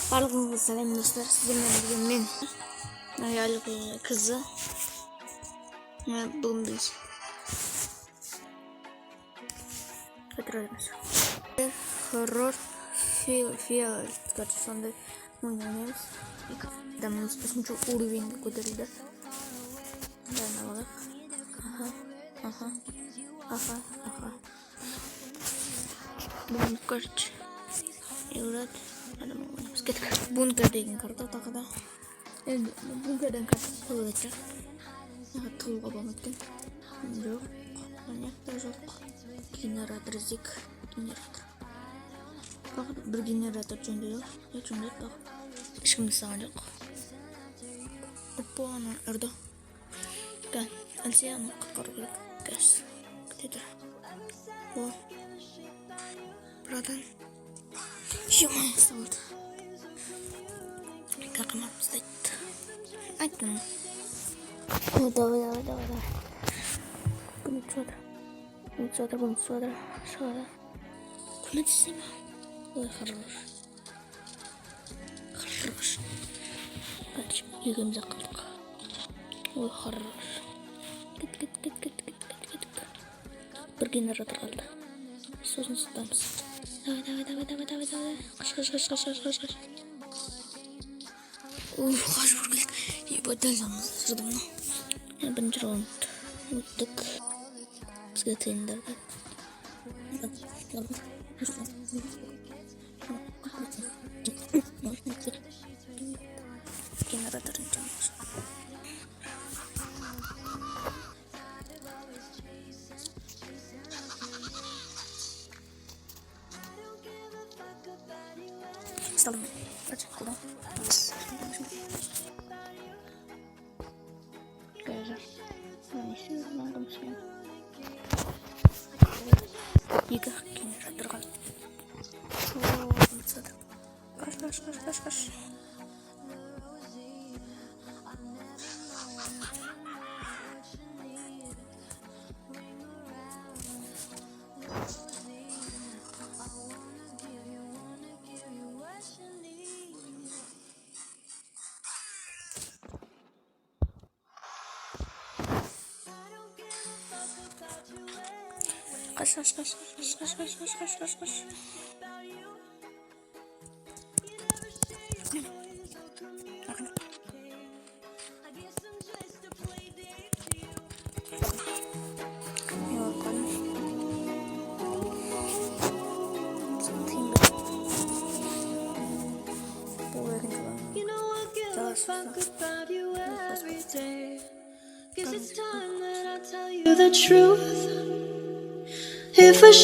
Bарлығыңызға сәлем достар, сіздермен бірге мен Аялы қызы. Бүгін біз хоррор фиал сондай ойнаймыз. Адамымыз 3-ші уровеньге көтерілді. Бүгін короче играть. Бункер деген карта тағы да. Енді бункерден карта қойылады. Тұлға болмайды екен. Жоқ, маньякта жоқ. Генератор іздейік. Генератор. Бір генератор жөндейік. Жөндейік бақ. Ешкімді саған жоқ. Опа, ана ұрды. Әлсе аны құтқару керек. Газ. Күтеді. О. Бұрадан. Ё-моё, сталды. Как нам стоит? Айттым. Давай. Bunu sonra. Куда ты снимал? Ой, хорош. Короче, үйгімізде қалдық. Ой, хорош. Кет. Бір генератор қалды. Сосын сұтамыз. Давай. Қаш. Қаш көргелік. Ебать, дәл замыз жырдым. Бірінші раунд өттік. Бізге тиындар бар. Генераторын жамыз. Сталым. Куда? Екі генератор қалды. Қаш. Cause it's time that I tell you the truth. If I